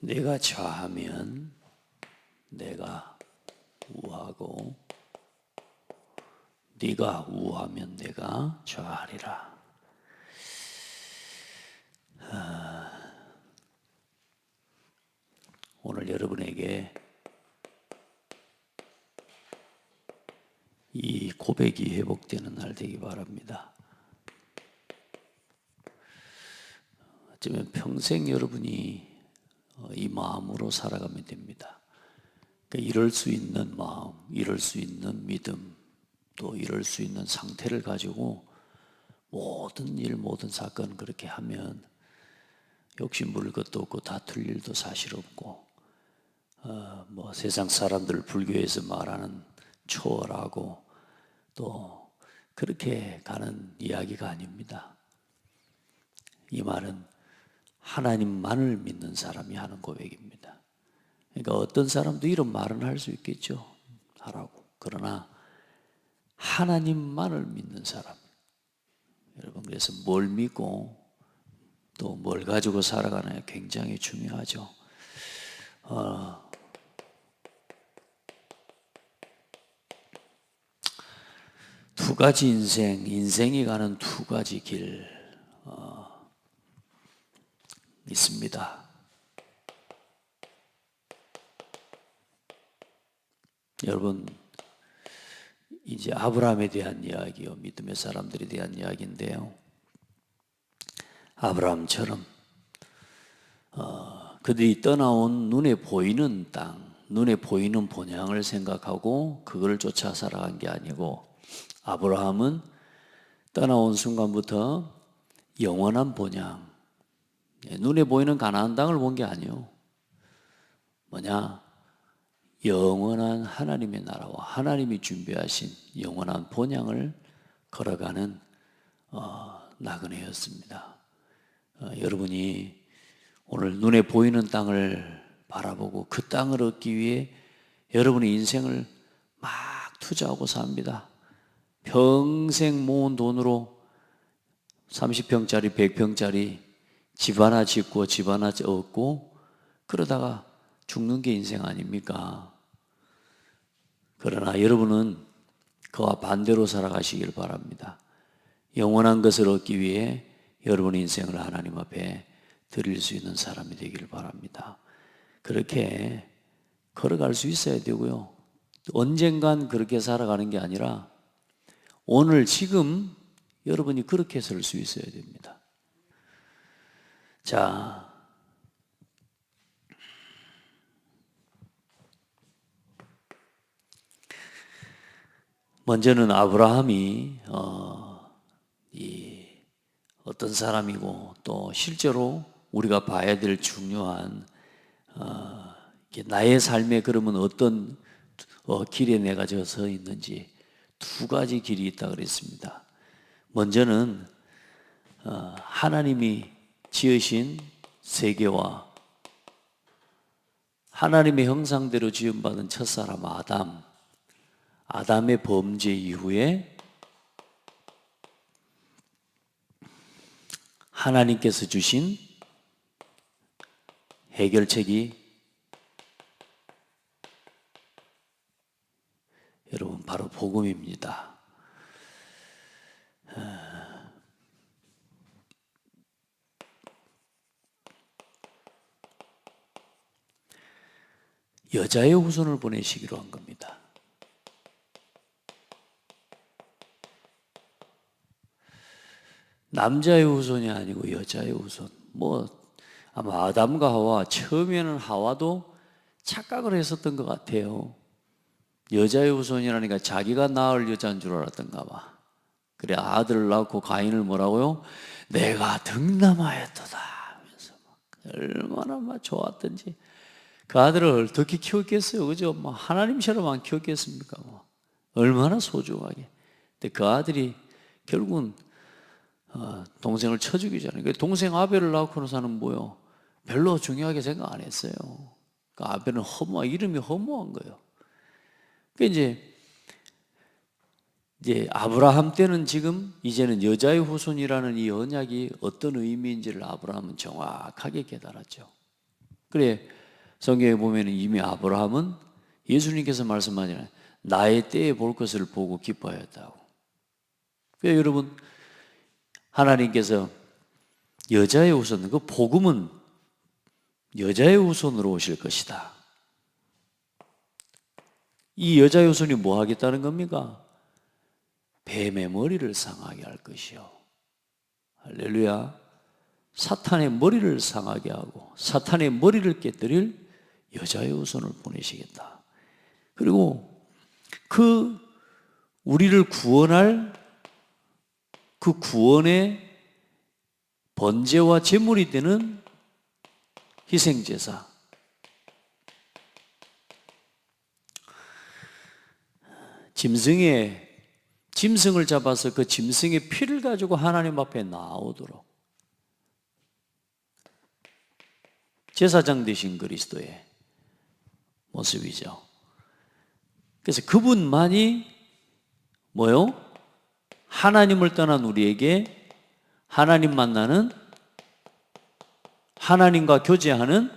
내가 좌하면 내가 우하고 네가 우하면 내가 좌하리라. 오늘 여러분에게 이 고백이 회복되는 날 되기 바랍니다. 어쩌면 평생 여러분이 이 마음으로 살아가면 됩니다. 그러니까 이럴 수 있는 마음, 이럴 수 있는 믿음, 또 이럴 수 있는 상태를 가지고 모든 일, 모든 사건 그렇게 하면 욕심 부릴 것도 없고 다툴 일도 사실 없고 세상 사람들 불교에서 말하는 초월하고 또 그렇게 가는 이야기가 아닙니다. 이 말은 하나님만을 믿는 사람이 하는 고백입니다. 그러니까 어떤 사람도 이런 말은 할 수 있겠죠. 하라고. 그러나 하나님만을 믿는 사람. 여러분, 그래서 뭘 믿고 또 뭘 가지고 살아가느냐 굉장히 중요하죠. 두 가지 인생이 가는 두 가지 길 있습니다. 여러분, 이제 아브라함에 대한 이야기요, 믿음의 사람들에 대한 이야기인데요. 아브라함처럼 그들이 떠나온 눈에 보이는 땅, 눈에 보이는 본향을 생각하고 그걸 쫓아 살아간 게 아니고, 아브라함은 떠나온 순간부터 영원한 본향, 눈에 보이는 가나안 땅을 본 게 아니에요. 뭐냐? 영원한 하나님의 나라와 하나님이 준비하신 영원한 본향을 걸어가는 나그네였습니다. 여러분이 오늘 눈에 보이는 땅을 바라보고 그 땅을 얻기 위해 여러분의 인생을 막 투자하고 삽니다. 평생 모은 돈으로 30평짜리 100평짜리 집 하나 짓고 집 하나 얻고 그러다가 죽는 게 인생 아닙니까? 그러나 여러분은 그와 반대로 살아가시길 바랍니다. 영원한 것을 얻기 위해 여러분의 인생을 하나님 앞에 드릴 수 있는 사람이 되길 바랍니다. 그렇게 걸어갈 수 있어야 되고요. 언젠간 그렇게 살아가는 게 아니라 오늘 지금 여러분이 그렇게 설 수 있어야 됩니다. 자, 먼저는 아브라함이 어떤 사람이고 또 실제로 우리가 봐야 될 중요한 나의 삶에 그러면 어떤 길에 내가 서 있는지 두 가지 길이 있다 그랬습니다. 먼저는 하나님이 지으신 세계와 하나님의 형상대로 지음받은 첫사람 아담의 범죄 이후에 하나님께서 주신 해결책이 여러분 바로 복음입니다. 여자의 후손을 보내시기로 한 겁니다. 남자의 후손이 아니고 여자의 후손. 아마 아담과 하와, 처음에는 하와도 착각을 했었던 것 같아요. 여자의 후손이라니까 자기가 낳을 여자인 줄 알았던가 봐. 그래, 아들을 낳고 가인을 뭐라고요? 내가 득남하였도다 하면서 얼마나 좋았던지. 그 아들을 어떻게 키웠겠어요, 그죠? 하나님처럼 안 키웠겠습니까? 얼마나 소중하게. 근데 그 아들이 결국은 동생을 쳐 죽이잖아요. 동생 아벨을 낳고 나서는 뭐요? 별로 중요하게 생각 안 했어요. 그 아벨은 이름이 허무한 거예요. 이제 아브라함 때는 지금 이제는 여자의 후손이라는 이 언약이 어떤 의미인지를 아브라함은 정확하게 깨달았죠. 그래, 성경에 보면 이미 아브라함은 예수님께서 말씀하잖아요. 나의 때에 볼 것을 보고 기뻐하였다고. 그러니까 여러분, 하나님께서 여자의 후손, 그 복음은 여자의 후손으로 오실 것이다. 이 여자의 후손이 뭐 하겠다는 겁니까? 뱀의 머리를 상하게 할 것이요. 할렐루야. 사탄의 머리를 상하게 하고 사탄의 머리를 깨뜨릴 여자의 후손을 보내시겠다. 그리고 그 우리를 구원할 그 구원의 번제와 제물이 되는 희생제사, 짐승을 잡아서 그 짐승의 피를 가지고 하나님 앞에 나오도록 제사장 되신 그리스도의 모습이죠. 그래서 그분만이 뭐요? 하나님을 떠난 우리에게 하나님 만나는, 하나님과 교제하는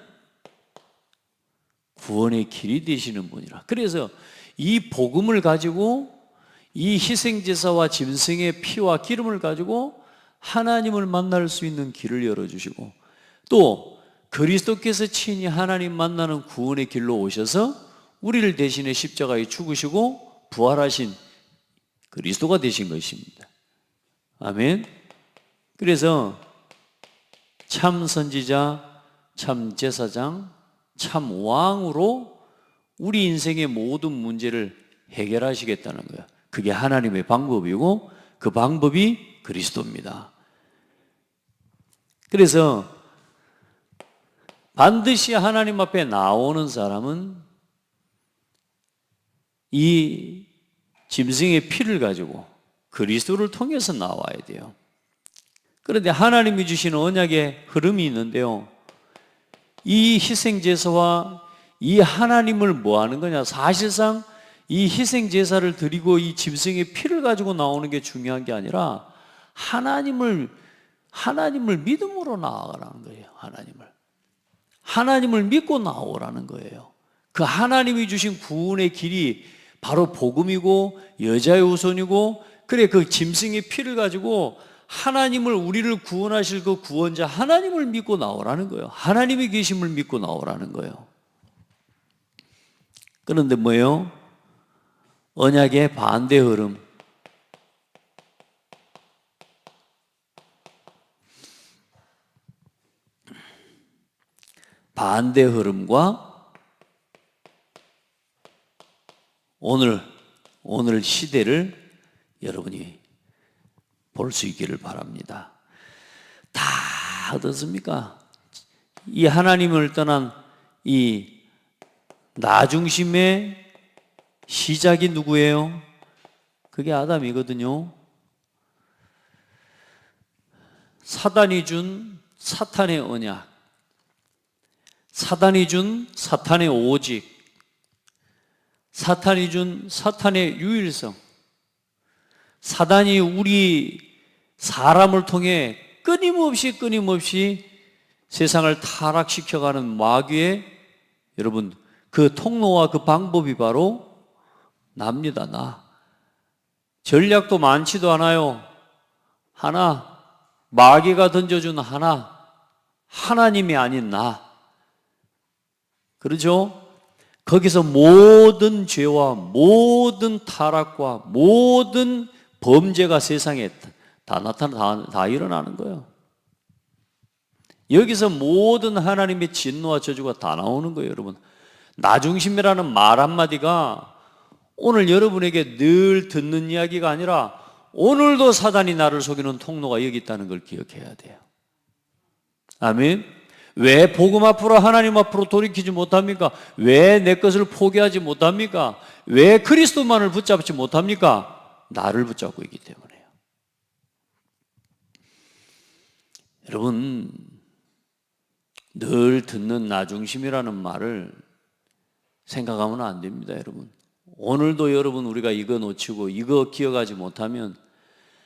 구원의 길이 되시는 분이라. 그래서 이 복음을 가지고 이 희생제사와 짐승의 피와 기름을 가지고 하나님을 만날 수 있는 길을 열어주시고, 또 그리스도께서 친히 하나님 만나는 구원의 길로 오셔서 우리를 대신해 십자가에 죽으시고 부활하신 그리스도가 되신 것입니다. 아멘. 그래서 참 선지자, 참 제사장, 참 왕으로 우리 인생의 모든 문제를 해결하시겠다는 거예요. 그게 하나님의 방법이고 그 방법이 그리스도입니다. 그래서 반드시 하나님 앞에 나오는 사람은 이 짐승의 피를 가지고 그리스도를 통해서 나와야 돼요. 그런데 하나님이 주시는 언약의 흐름이 있는데요, 이 희생제사와 이 하나님을 뭐 하는 거냐? 사실상 이 희생제사를 드리고 이 짐승의 피를 가지고 나오는 게 중요한 게 아니라 하나님을 믿음으로 나아가라는 거예요. 하나님을 믿고 나오라는 거예요. 그 하나님이 주신 구원의 길이 바로 복음이고 여자의 후손이고, 그래 그 짐승의 피를 가지고 하나님을, 우리를 구원하실 그 구원자 하나님을 믿고 나오라는 거예요. 하나님의 계심을 믿고 나오라는 거예요. 그런데 뭐예요? 언약의 반대 흐름. 반대 흐름과 오늘 시대를 여러분이 볼 수 있기를 바랍니다. 다 어떻습니까? 이 하나님을 떠난 이 나 중심의 시작이 누구예요? 그게 아담이거든요. 사단이 준 사탄의 언약, 사단이 준 사탄의 오직, 사탄이 준 사탄의 유일성, 사단이 우리 사람을 통해 끊임없이 세상을 타락시켜가는 마귀의, 여러분, 그 통로와 그 방법이 바로 납니다. 나. 전략도 많지도 않아요. 하나, 마귀가 던져준 하나, 하나님이 아닌 나. 그렇죠? 거기서 모든 죄와 모든 타락과 모든 범죄가 세상에 다 일어나는 거예요. 여기서 모든 하나님의 진노와 저주가 다 나오는 거예요, 여러분. 나 중심이라는 말 한마디가 오늘 여러분에게 늘 듣는 이야기가 아니라 오늘도 사단이 나를 속이는 통로가 여기 있다는 걸 기억해야 돼요. 아멘. 왜 복음 앞으로, 하나님 앞으로 돌이키지 못합니까? 왜 내 것을 포기하지 못합니까? 왜 그리스도만을 붙잡지 못합니까? 나를 붙잡고 있기 때문에요. 여러분, 늘 듣는 나 중심이라는 말을 생각하면 안 됩니다, 여러분. 오늘도 여러분, 우리가 이거 놓치고 이거 기억하지 못하면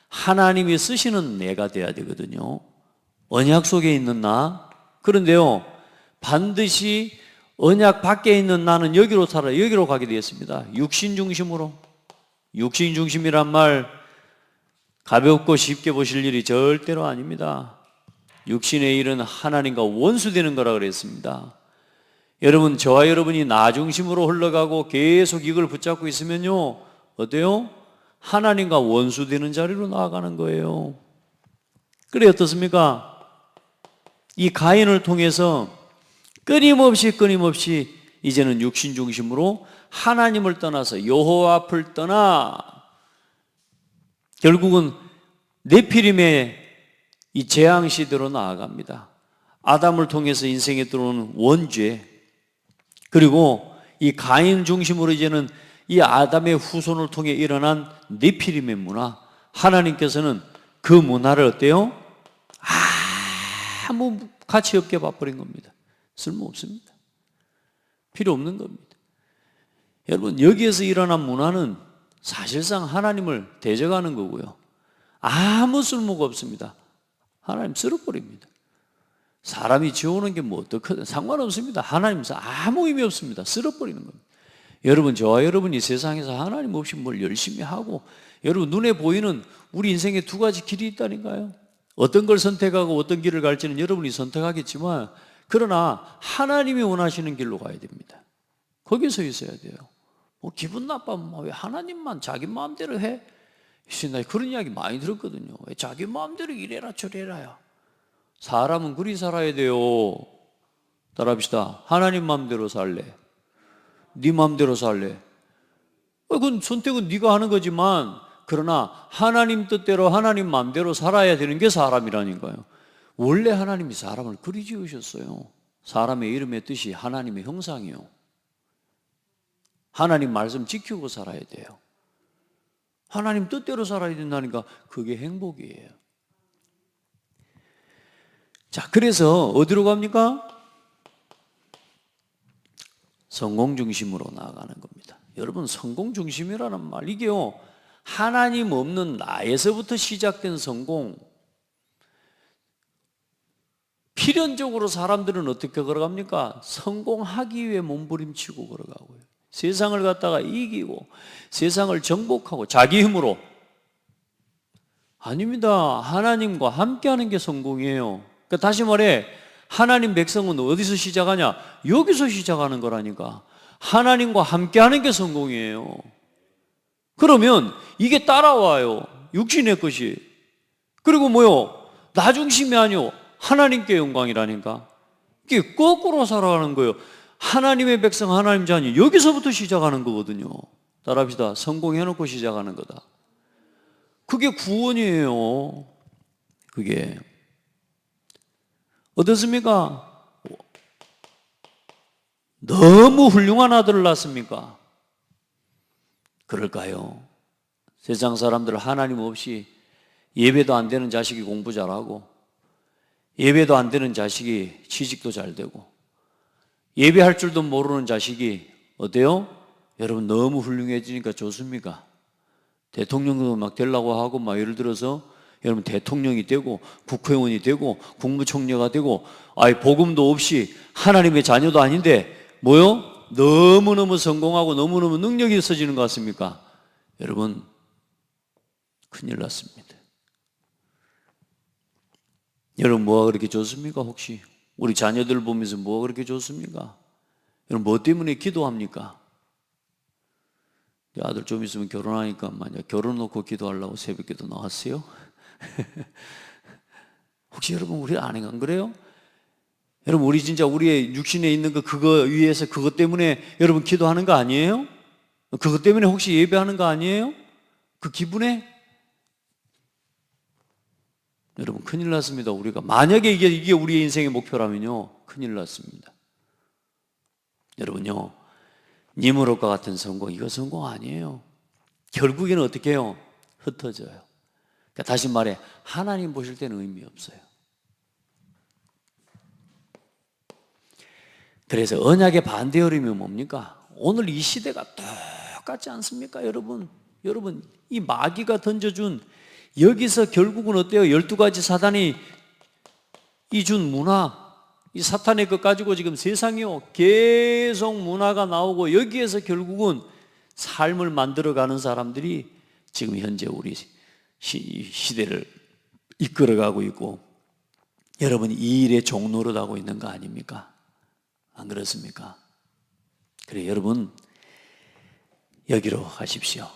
하나님이 쓰시는 내가 돼야 되거든요. 언약 속에 있는 나. 그런데요, 반드시 언약 밖에 있는 나는 여기로 살아 여기로 가게 되었습니다. 육신 중심으로. 육신 중심이란 말 가볍고 쉽게 보실 일이 절대로 아닙니다. 육신의 일은 하나님과 원수되는 거라 그랬습니다. 여러분, 저와 여러분이 나 중심으로 흘러가고 계속 이걸 붙잡고 있으면요, 어때요? 하나님과 원수되는 자리로 나아가는 거예요. 그래 어떻습니까? 이 가인을 통해서 끊임없이 이제는 육신 중심으로 하나님을 떠나서 여호와 앞을 떠나 결국은 네피림의 이 재앙 시대로 나아갑니다. 아담을 통해서 인생에 들어오는 원죄, 그리고 이 가인 중심으로 이제는 이 아담의 후손을 통해 일어난 네피림의 문화, 하나님께서는 그 문화를 어때요? 아무 가치 없게 봐버린 겁니다. 쓸모없습니다. 필요 없는 겁니다. 여러분, 여기에서 일어난 문화는 사실상 하나님을 대적하는 거고요. 아무 쓸모가 없습니다. 하나님 쓸어버립니다. 사람이 지어오는 게 뭐 어떻거든 상관없습니다. 하나님께서 아무 의미 없습니다. 쓸어버리는 겁니다. 여러분, 저와 여러분이 세상에서 하나님 없이 뭘 열심히 하고, 여러분 눈에 보이는 우리 인생에 두 가지 길이 있다니까요. 어떤 걸 선택하고 어떤 길을 갈지는 여러분이 선택하겠지만, 그러나 하나님이 원하시는 길로 가야 됩니다. 거기에 서 있어야 돼요. 뭐 기분 나빠면 왜 하나님만 자기 마음대로 해? 나 그런 이야기 많이 들었거든요. 왜 자기 마음대로 이래라 저래라야. 사람은 그리 살아야 돼요. 따라합시다. 하나님 마음대로 살래? 네 마음대로 살래? 그건 선택은 네가 하는 거지만, 그러나 하나님 뜻대로 하나님 마음대로 살아야 되는 게 사람이라니까요. 원래 하나님이 사람을 그리 지으셨어요. 사람의 이름의 뜻이 하나님의 형상이요. 하나님 말씀 지키고 살아야 돼요. 하나님 뜻대로 살아야 된다니까 그게 행복이에요. 자, 그래서 어디로 갑니까? 성공 중심으로 나아가는 겁니다. 여러분, 성공 중심이라는 말, 이게요, 하나님 없는 나에서부터 시작된 성공. 필연적으로 사람들은 어떻게 걸어갑니까? 성공하기 위해 몸부림치고 걸어가고요. 세상을 갖다가 이기고 세상을 정복하고 자기 힘으로. 아닙니다. 하나님과 함께하는 게 성공이에요. 그러니까 다시 말해, 하나님 백성은 어디서 시작하냐? 여기서 시작하는 거라니까. 하나님과 함께하는 게 성공이에요. 그러면 이게 따라와요. 육신의 것이. 그리고 뭐요? 나 중심이 아니요, 하나님께 영광이라니까. 이게 거꾸로 살아가는 거예요. 하나님의 백성, 하나님 자녀, 여기서부터 시작하는 거거든요. 따라합시다. 성공해놓고 시작하는 거다. 그게 구원이에요. 그게 어떻습니까? 너무 훌륭한 아들을 낳습니까? 그럴까요? 세상 사람들 하나님 없이 예배도 안 되는 자식이 공부 잘하고, 예배도 안 되는 자식이 취직도 잘 되고, 예배할 줄도 모르는 자식이 어때요? 여러분, 너무 훌륭해지니까 좋습니까? 대통령도 막 되려고 하고, 막 예를 들어서 여러분 대통령이 되고 국회의원이 되고 국무총리가 되고, 복음도 없이 하나님의 자녀도 아닌데 뭐요? 너무너무 성공하고 너무너무 능력이 있어지는 것 같습니까? 여러분, 큰일 났습니다. 여러분, 뭐가 그렇게 좋습니까? 혹시 우리 자녀들 보면서 뭐가 그렇게 좋습니까? 여러분, 뭐 때문에 기도합니까? 아들 좀 있으면 결혼하니까 만약 결혼 놓고 기도하려고 새벽기도 나왔어요? 혹시 여러분, 우리 안 그래요? 여러분, 우리 진짜 우리의 육신에 있는 그거 위해서 그것 때문에 여러분 기도하는 거 아니에요? 그것 때문에 혹시 예배하는 거 아니에요? 그 기분에? 여러분, 큰일 났습니다. 우리가 만약에 이게 우리의 인생의 목표라면요, 큰일 났습니다. 여러분요, 니무롯과 같은 성공, 이거 성공 아니에요. 결국에는 어떻게 해요? 흩어져요. 그러니까 다시 말해, 하나님 보실 때는 의미 없어요. 그래서 언약의 반대 흐름이 뭡니까? 오늘 이 시대가 똑같지 않습니까? 여러분, 이 마귀가 던져준, 여기서 결국은 어때요? 12가지 사단이 이 준 문화, 이 사탄의 것 가지고 지금 세상이요 계속 문화가 나오고 여기에서 결국은 삶을 만들어가는 사람들이 지금 현재 우리 시대를 이끌어가고 있고, 여러분이 이 일의 종노릇 하고 있는 거 아닙니까? 안 그렇습니까? 그래, 여러분 여기로 가십시오.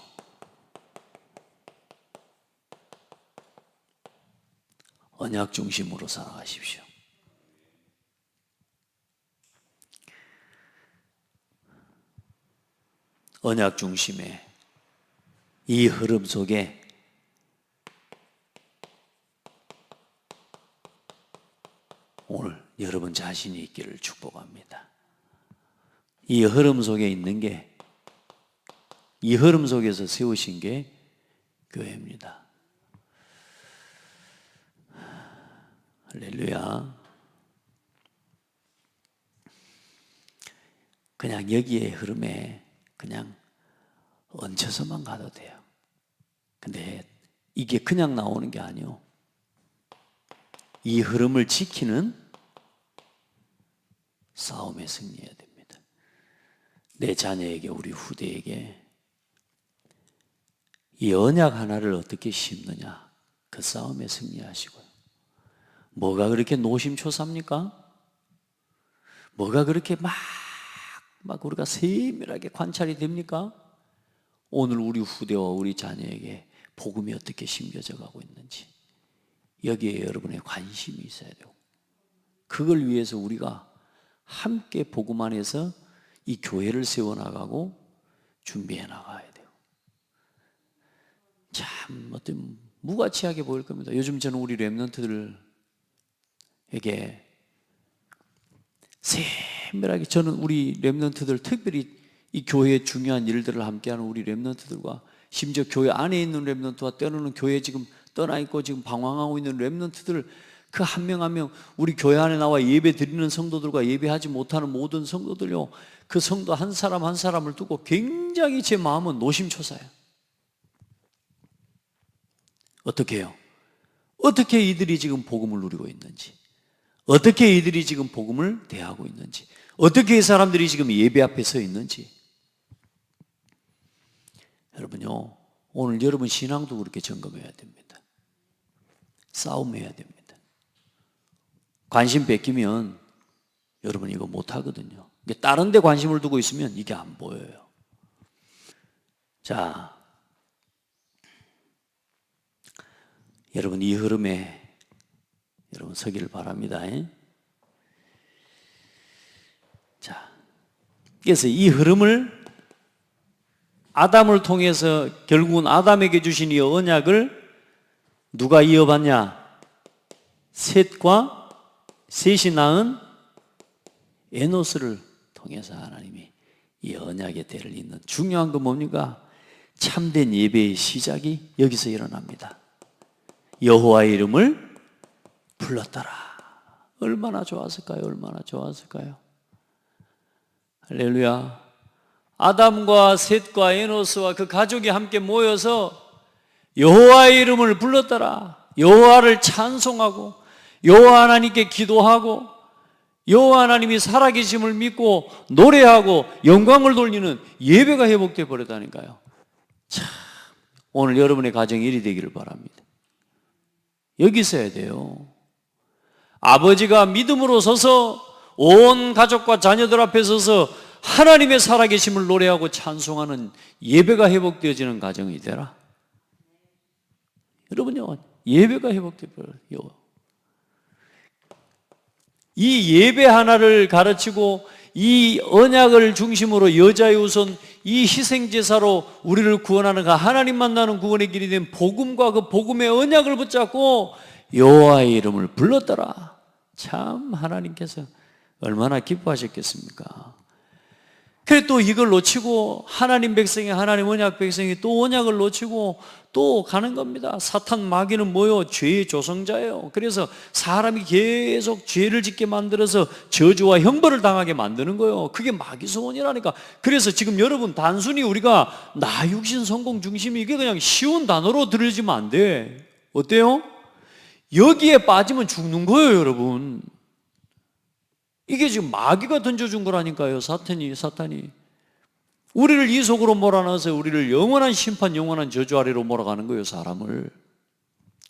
언약 중심으로 살아가십시오. 언약 중심의 이 흐름 속에 오늘 여러분 자신이 있기를 축복합니다. 이 흐름 속에 있는 게, 이 흐름 속에서 세우신 게 교회입니다. 할렐루야. 그냥 여기에 흐름에 그냥 얹혀서만 가도 돼요. 근데 이게 그냥 나오는 게 아니요, 이 흐름을 지키는 싸움에 승리해야 됩니다. 내 자녀에게, 우리 후대에게 이 언약 하나를 어떻게 심느냐, 그 싸움에 승리하시고요. 뭐가 그렇게 노심초사입니까? 뭐가 그렇게 막 우리가 세밀하게 관찰이 됩니까? 오늘 우리 후대와 우리 자녀에게 복음이 어떻게 심겨져 가고 있는지, 여기에 여러분의 관심이 있어야 되고, 그걸 위해서 우리가 함께 복음 안에서 이 교회를 세워나가고 준비해 나가야 돼요. 참 어떤 무가치하게 보일 겁니다. 요즘 저는 우리 렘넌트들에게 세밀하게, 저는 우리 렘넌트들, 특별히 이 교회의 중요한 일들을 함께하는 우리 렘넌트들과, 심지어 교회 안에 있는 렘넌트와 때로는 교회에 지금 떠나 있고 지금 방황하고 있는 렘넌트들, 그 한 명 한 명, 우리 교회 안에 나와 예배 드리는 성도들과 예배하지 못하는 모든 성도들요, 그 성도 한 사람 한 사람을 두고 굉장히 제 마음은 노심초사해요. 어떻게 해요? 어떻게 이들이 지금 복음을 누리고 있는지, 어떻게 이들이 지금 복음을 대하고 있는지, 어떻게 이 사람들이 지금 예배 앞에 서 있는지. 여러분요, 오늘 여러분 신앙도 그렇게 점검해야 됩니다. 싸움해야 됩니다. 관심 뺏기면 여러분 이거 못하거든요. 다른 데 관심을 두고 있으면 이게 안 보여요. 자, 여러분 이 흐름에 여러분 서기를 바랍니다. 자, 그래서 이 흐름을 아담을 통해서 결국은 아담에게 주신 이 언약을 누가 이어받냐? 셋이 낳은 에노스를 통해서 하나님이 이 언약의 대를 잇는, 중요한 건 뭡니까? 참된 예배의 시작이 여기서 일어납니다. 여호와의 이름을 불렀더라. 얼마나 좋았을까요? 얼마나 좋았을까요? 할렐루야. 아담과 셋과 에노스와 그 가족이 함께 모여서 여호와의 이름을 불렀더라. 여호와를 찬송하고 여호와 하나님께 기도하고 여호와 하나님이 살아계심을 믿고 노래하고 영광을 돌리는 예배가 회복되어 버렸다니까요. 참, 오늘 여러분의 가정이 일이 되기를 바랍니다. 여기 있어야 돼요. 아버지가 믿음으로 서서 온 가족과 자녀들 앞에 서서 하나님의 살아계심을 노래하고 찬송하는 예배가 회복되어지는 가정이 되라. 여러분요, 예배가 회복되어 버려요. 이 예배 하나를 가르치고 이 언약을 중심으로 여자의 우선 이 희생제사로 우리를 구원하는 그 하나님 만나는 구원의 길이 된 복음과 그 복음의 언약을 붙잡고 여호와의 이름을 불렀더라. 참 하나님께서 얼마나 기뻐하셨겠습니까? 그래 또 이걸 놓치고 하나님 백성이, 하나님 언약 백성이 또 언약을 놓치고 또 가는 겁니다. 사탄 마귀는 뭐요? 죄의 조성자예요. 그래서 사람이 계속 죄를 짓게 만들어서 저주와 형벌을 당하게 만드는 거예요. 그게 마귀 소원이라니까. 그래서 지금 여러분 단순히 우리가 나 육신 성공 중심이 이게 그냥 쉬운 단어로 들으시면 안 돼. 어때요? 여기에 빠지면 죽는 거예요, 여러분. 이게 지금 마귀가 던져준 거라니까요. 사탄이. 우리를 이 속으로 몰아넣어서 우리를 영원한 심판, 영원한 저주 아래로 몰아가는 거예요, 사람을.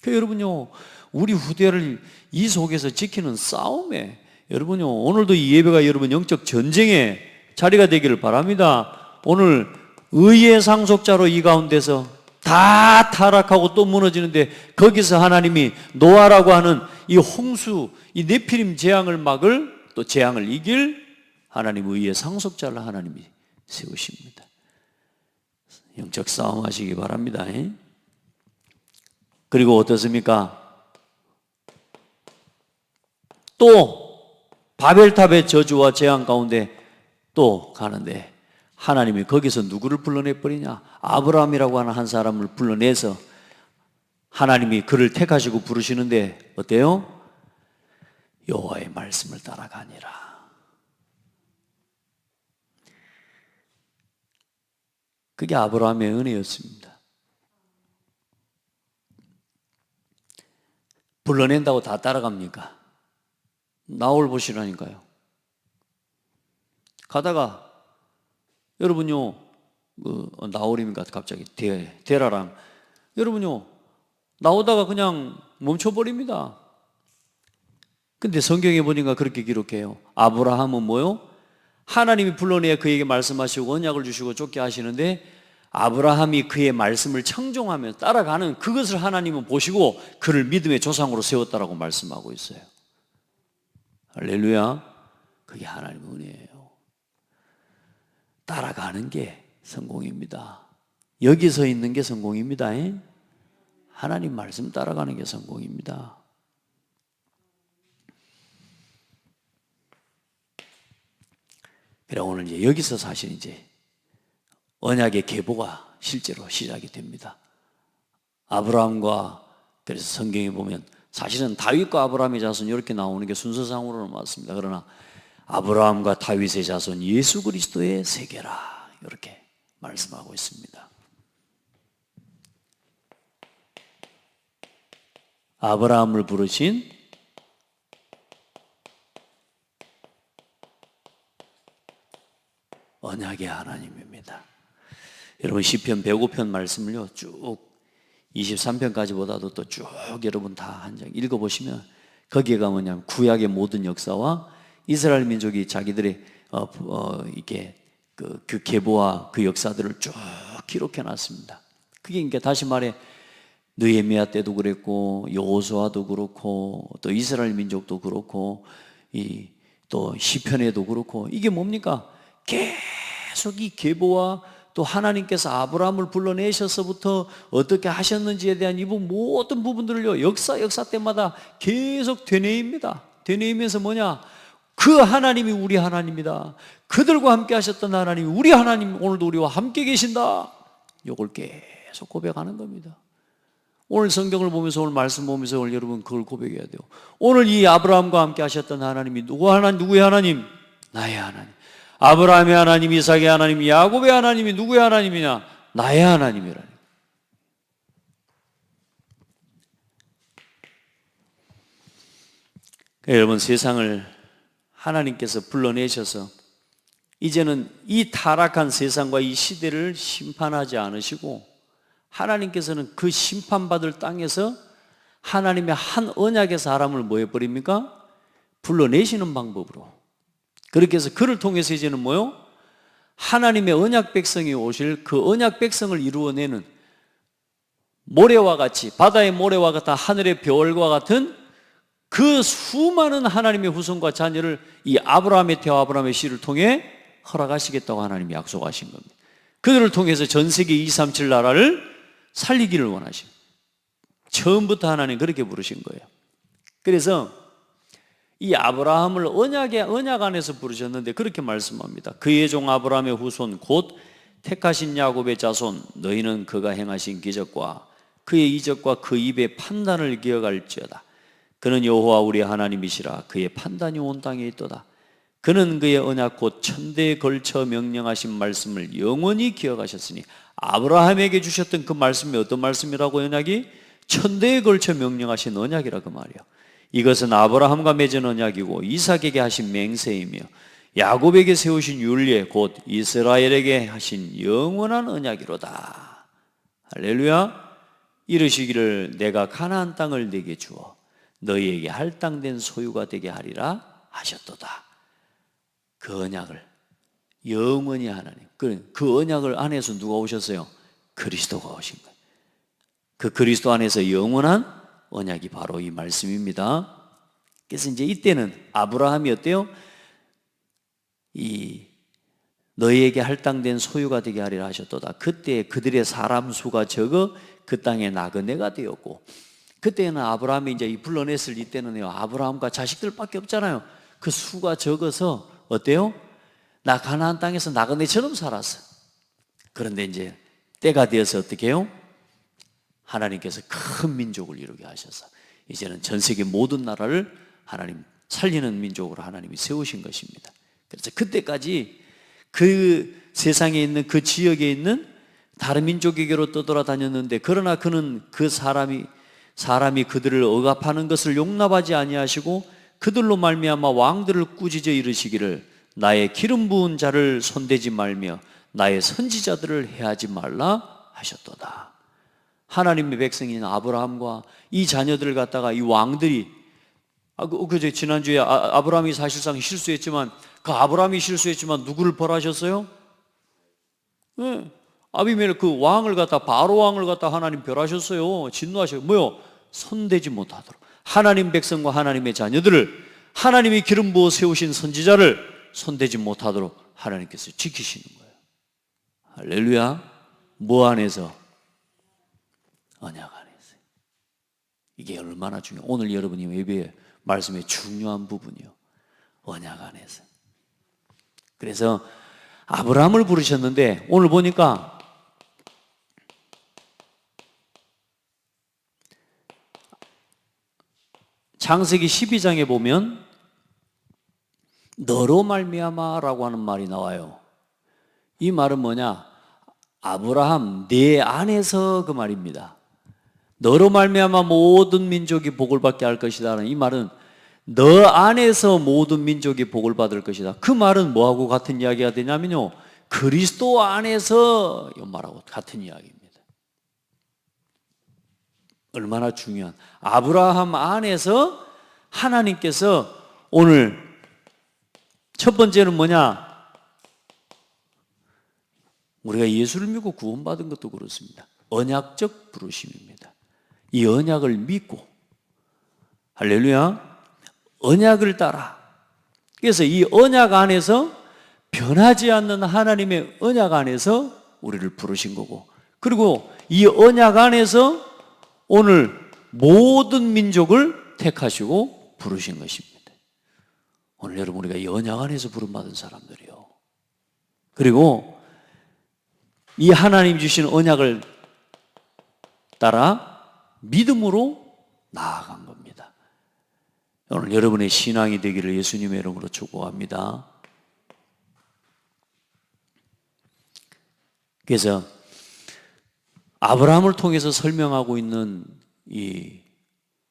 여러분요, 우리 후대를 이 속에서 지키는 싸움에, 여러분요, 오늘도 이 예배가 여러분 영적 전쟁의 자리가 되기를 바랍니다. 오늘 의의 상속자로 이 가운데서 다 타락하고 또 무너지는데, 거기서 하나님이 노아라고 하는 이 홍수, 이 네피림 재앙을 막을, 또 재앙을 이길 하나님 의의 상속자를 하나님이 세우십니다. 영적 싸움 하시기 바랍니다. 그리고 어떻습니까? 또 바벨탑의 저주와 재앙 가운데 또 가는데, 하나님이 거기서 누구를 불러내버리냐? 아브라함이라고 하는 한 사람을 불러내서 하나님이 그를 택하시고 부르시는데 어때요? 여호와의 말씀을 따라가니라. 그게 아브라함의 은혜였습니다. 불러낸다고 다 따라갑니까? 나홀 보시라니까요. 가다가 여러분요, 나홀입니까? 갑자기 데라랑 여러분요, 나오다가 그냥 멈춰버립니다. 근데 성경에 보니까 그렇게 기록해요. 아브라함은 뭐요? 하나님이 불러내야 그에게 말씀하시고 언약을 주시고 쫓게 하시는데, 아브라함이 그의 말씀을 청종하며 따라가는 그것을 하나님은 보시고 그를 믿음의 조상으로 세웠다라고 말씀하고 있어요. 할렐루야. 그게 하나님의 은혜예요. 따라가는 게 성공입니다. 여기 서 있는 게 성공입니다. 하나님 말씀 따라가는 게 성공입니다. 그래, 오늘 이제 여기서 사실 이제 언약의 계보가 실제로 시작이 됩니다. 아브라함과, 그래서 성경에 보면 사실은 다윗과 아브라함의 자손 이렇게 나오는 게 순서상으로는 맞습니다. 그러나 아브라함과 다윗의 자손 예수 그리스도의 세계라, 이렇게 말씀하고 있습니다. 아브라함을 부르신 언약의 하나님입니다. 여러분 시편 105편 말씀을요 쭉 23편까지보다도 또 쭉 여러분 다 한 장 읽어보시면, 거기에가 뭐냐면 구약의 모든 역사와 이스라엘 민족이 자기들의 이게 그 계보와 그 역사들을 쭉 기록해 놨습니다. 그게 그러니까 다시 말해 느헤미야 때도 그랬고, 여호수아도 그렇고, 또 이스라엘 민족도 그렇고, 또 시편에도 그렇고, 이게 뭡니까? 계속 이 계보와 또 하나님께서 아브라함을 불러내셔서부터 어떻게 하셨는지에 대한 이 모든 부분들을요 역사 때마다 계속 되뇌입니다. 되뇌이면서 뭐냐? 그 하나님이 우리 하나님이다. 그들과 함께 하셨던 하나님이 우리 하나님, 오늘도 우리와 함께 계신다. 이걸 계속 고백하는 겁니다. 오늘 성경을 보면서, 오늘 말씀 보면서 오늘 여러분 그걸 고백해야 돼요. 오늘 이 아브라함과 함께 하셨던 하나님이 누구의 하나님? 나의 하나님. 아브라함의 하나님, 이삭의 하나님, 야곱의 하나님이 누구의 하나님이냐? 나의 하나님이라니. 여러분, 세상을 하나님께서 불러내셔서 이제는 이 타락한 세상과 이 시대를 심판하지 않으시고, 하나님께서는 그 심판받을 땅에서 하나님의 한 언약의 사람을 뭐 해버립니까? 불러내시는 방법으로. 그렇게 해서 그를 통해서 이제는 뭐요? 하나님의 언약 백성이 오실 그 언약 백성을 이루어내는 모래와 같이, 바다의 모래와 같은 하늘의 별과 같은 그 수많은 하나님의 후손과 자녀를 이 아브라함의 태와 아브라함의 씨를 통해 허락하시겠다고 하나님이 약속하신 겁니다. 그들을 통해서 전 세계 237 나라를 살리기를 원하십니다. 처음부터 하나님 그렇게 부르신 거예요. 그래서 이 아브라함을 언약 안에서 부르셨는데 그렇게 말씀합니다. 그의 종 아브라함의 후손 곧 택하신 야곱의 자손, 너희는 그가 행하신 기적과 그의 이적과 그 입의 판단을 기억할지어다. 그는 여호와 우리 하나님이시라. 그의 판단이 온 땅에 있도다. 그는 그의 언약 곧 천대에 걸쳐 명령하신 말씀을 영원히 기억하셨으니, 아브라함에게 주셨던 그 말씀이 어떤 말씀이라고? 언약이 천대에 걸쳐 명령하신 언약이라 그 말이에요. 이것은 아브라함과 맺은 언약이고 이삭에게 하신 맹세이며 야곱에게 세우신 율례 곧 이스라엘에게 하신 영원한 언약이로다. 할렐루야. 이르시기를 내가 가나안 땅을 네게 주어 너희에게 할당된 소유가 되게 하리라 하셨도다. 그 언약을 영원히 하나님, 그 언약을 안에서 누가 오셨어요? 그리스도가 오신 거예요. 그 그리스도 안에서 영원한 언약이 바로 이 말씀입니다. 그래서 이제 이때는 아브라함이 어때요? 이 너희에게 할당된 소유가 되게 하리라 하셨도다. 그때 그들의 사람 수가 적어 그 땅에 나그네가 되었고, 그때는 아브라함이 이제 불러냈을 이때는요, 아브라함과 자식들밖에 없잖아요. 그 수가 적어서 어때요? 나 가나안 땅에서 나그네처럼 살았어. 그런데 이제 때가 되어서 어떻게 해요? 하나님께서 큰 민족을 이루게 하셔서 이제는 전 세계 모든 나라를 하나님 살리는 민족으로 하나님이 세우신 것입니다. 그래서 그때까지 그 세상에 있는 그 지역에 있는 다른 민족에게로 떠돌아다녔는데, 그러나 그는 그 사람이 그들을 억압하는 것을 용납하지 아니하시고 그들로 말미암아 왕들을 꾸짖어 이르시기를 나의 기름 부은 자를 손대지 말며 나의 선지자들을 해하지 말라 하셨도다. 하나님의 백성인 아브라함과 이 자녀들을 갖다가 이 왕들이 그제 지난주에 아브라함이 사실상 실수했지만, 그 아브라함이 실수했지만 누구를 벌하셨어요? 네. 아비멜렉 그 왕을 갖다, 바로 왕을 갖다 하나님 벌하셨어요. 진노하셔요. 뭐요? 손대지 못하도록 하나님 백성과 하나님의 자녀들을, 하나님이 기름 부어 세우신 선지자를 손대지 못하도록 하나님께서 지키시는 거예요. 할렐루야. 뭐 안에서? 언약 안에서. 이게 얼마나 중요해요. 오늘 여러분이 예배 말씀의 중요한 부분이요, 언약 안에서. 그래서 아브라함을 부르셨는데 오늘 보니까 창세기 12장에 보면 너로 말미암아라고 하는 말이 나와요. 이 말은 뭐냐? 아브라함 내 안에서, 그 말입니다. 너로 말미암아 모든 민족이 복을 받게 할 것이다. 이 말은 너 안에서 모든 민족이 복을 받을 것이다. 그 말은 뭐하고 같은 이야기가 되냐면요, 그리스도 안에서 이 말하고 같은 이야기입니다. 얼마나 중요한, 아브라함 안에서 하나님께서 오늘 첫 번째는 뭐냐? 우리가 예수를 믿고 구원받은 것도 그렇습니다. 언약적 부르심입니다. 이 언약을 믿고, 할렐루야, 언약을 따라. 그래서 이 언약 안에서, 변하지 않는 하나님의 언약 안에서 우리를 부르신 거고, 그리고 이 언약 안에서 오늘 모든 민족을 택하시고 부르신 것입니다. 오늘 여러분, 우리가 이 언약 안에서 부름받은 사람들이요, 그리고 이 하나님 주신 언약을 따라 믿음으로 나아간 겁니다. 오늘 여러분의 신앙이 되기를 예수님의 이름으로 축복합니다. 그래서 아브라함을 통해서 설명하고 있는 이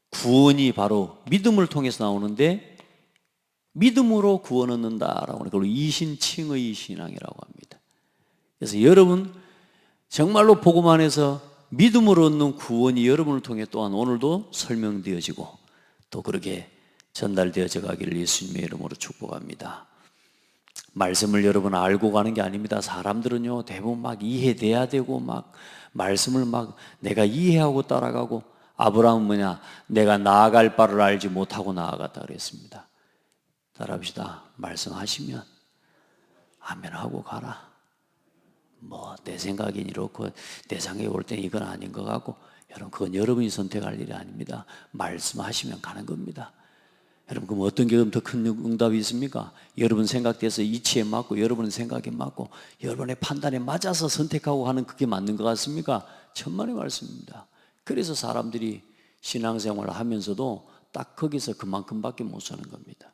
구원이 바로 믿음을 통해서 나오는데, 믿음으로 구원 얻는다라고 하는 걸 이신칭의 신앙이라고 합니다. 그래서 여러분 정말로 복음 안에서 믿음으로 얻는 구원이 여러분을 통해 또한 오늘도 설명되어지고 또 그렇게 전달되어져 가기를 예수님의 이름으로 축복합니다. 말씀을 여러분 알고 가는 게 아닙니다. 사람들은요 대부분 막 이해돼야 되고 막 말씀을 막 내가 이해하고 따라가고, 아브라함은 뭐냐? 내가 나아갈 바를 알지 못하고 나아갔다 그랬습니다. 따라합시다. 말씀하시면 아멘하고 가라. 뭐 내 생각이 이렇고 내 생각이 올 땐 이건 아닌 것 같고, 여러분 그건 여러분이 선택할 일이 아닙니다. 말씀하시면 가는 겁니다. 여러분 그럼 어떤 게 더 큰 응답이 있습니까? 여러분 생각돼서 이치에 맞고 여러분 생각에 맞고 여러분의 판단에 맞아서 선택하고 하는 그게 맞는 것 같습니까? 천만의 말씀입니다. 그래서 사람들이 신앙생활을 하면서도 딱 거기서 그만큼밖에 못 사는 겁니다.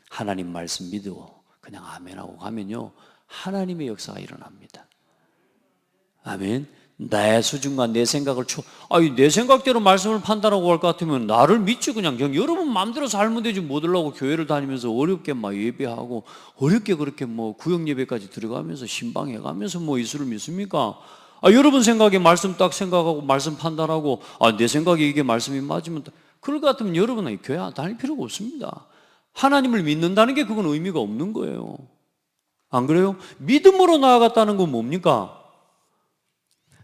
하나님 말씀 믿고 그냥 아멘하고 가면요 하나님의 역사가 일어납니다. 아멘. 내 수준과 내 생각을 내 생각대로 말씀을 판단하고 할 것 같으면 나를 믿지 그냥 여러분 마음대로 살면 되지 뭐 들라고 교회를 다니면서 어렵게 막 예배하고 어렵게 그렇게 뭐 구역 예배까지 들어가면서 신방해가면서 뭐 예수를 믿습니까? 여러분 생각에 말씀 딱 생각하고 말씀 판단하고 내 생각에 이게 말씀이 맞으면 그럴 것 같으면 여러분은 교회 다닐 필요가 없습니다. 하나님을 믿는다는 게 그건 의미가 없는 거예요. 안 그래요? 믿음으로 나아갔다는 건 뭡니까?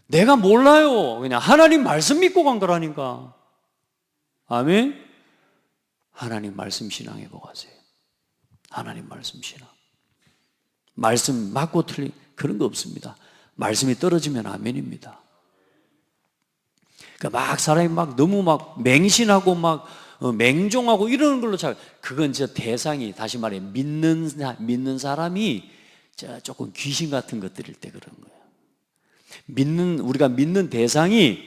내가 몰라요. 그냥 하나님 말씀 믿고 간 거라니까. 아멘? 하나님 말씀 신앙 해보가세요. 하나님 말씀 신앙. 말씀 맞고 틀린 그런 거 없습니다. 말씀이 떨어지면 아멘입니다. 그러니까 막 사람이 막 너무 막 맹신하고 막 맹종하고 이러는 걸로 그건 저 대상이 다시 말해 믿는 사람이 조금 귀신 같은 것들일 때 그런 거예요. 우리가 믿는 대상이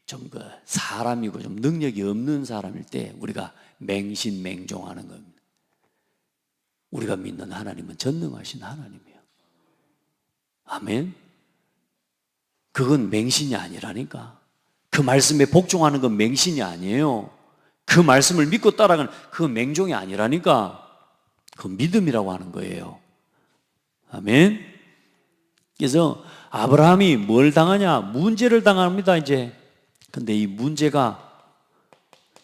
좀 사람이고 좀 능력이 없는 사람일 때 우리가 맹종하는 겁니다. 우리가 믿는 하나님은 전능하신 하나님이에요. 아멘. 그건 맹신이 아니라니까. 그 말씀에 복종하는 건 맹신이 아니에요. 그 말씀을 믿고 따라가는 그건 맹종이 아니라니까. 그건 믿음이라고 하는 거예요. 아멘. 그래서 아브라함이 뭘 당하냐? 문제를 당합니다, 이제. 근데 이 문제가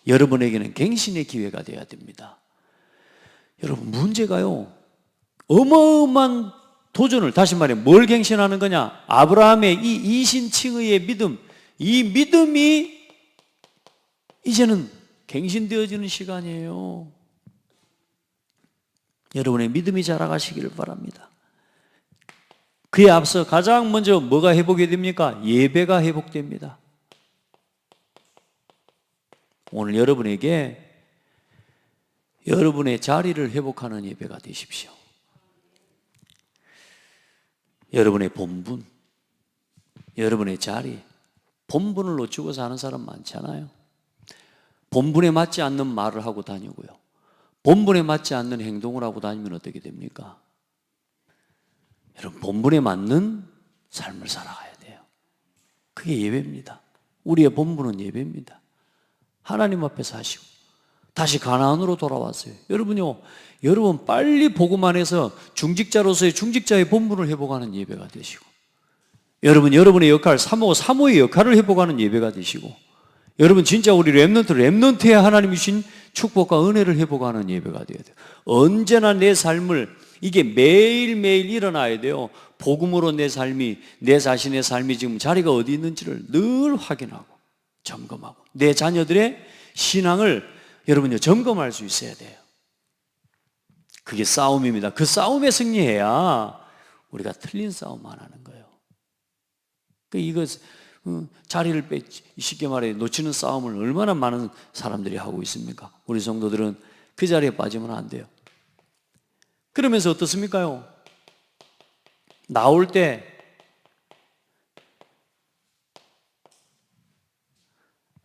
여러분에게는 갱신의 기회가 되어야 됩니다. 여러분, 문제가요, 어마어마한 도전을, 다시 말해, 뭘 갱신하는 거냐? 아브라함의 이 이신칭의의 믿음, 이 믿음이 이제는 갱신되어지는 시간이에요. 여러분의 믿음이 자라가시기를 바랍니다. 그에 앞서 가장 먼저 뭐가 회복이 됩니까? 예배가 회복됩니다. 오늘 여러분에게 여러분의 자리를 회복하는 예배가 되십시오. 여러분의 본분, 여러분의 자리, 본분을 놓치고 사는 사람 많잖아요. 본분에 맞지 않는 말을 하고 다니고요. 본분에 맞지 않는 행동을 하고 다니면 어떻게 됩니까? 여러분, 본분에 맞는 삶을 살아가야 돼요. 그게 예배입니다. 우리의 본분은 예배입니다. 하나님 앞에서 하시고 다시 가나안으로 돌아왔어요. 여러분요, 여러분 빨리 복음 안에서 중직자로서의 중직자의 본분을 회복하는 예배가 되시고, 여러분의 역할, 사모의 역할을 회복하는 예배가 되시고, 여러분 진짜 우리 렘넌트의 하나님이 주신 축복과 은혜를 회복하는 예배가 되어야 돼요. 언제나 내 삶을, 이게 매일매일 일어나야 돼요. 복음으로 내 자신의 삶이 지금 자리가 어디 있는지를 늘 확인하고 점검하고, 내 자녀들의 신앙을 여러분요 점검할 수 있어야 돼요. 그게 싸움입니다. 그 싸움에 승리해야 우리가 틀린 싸움 안 하는 거예요. 이거 자리를 쉽게 말해 놓치는 싸움을 얼마나 많은 사람들이 하고 있습니까? 우리 성도들은 그 자리에 빠지면 안 돼요. 그러면서 어떻습니까요? 나올 때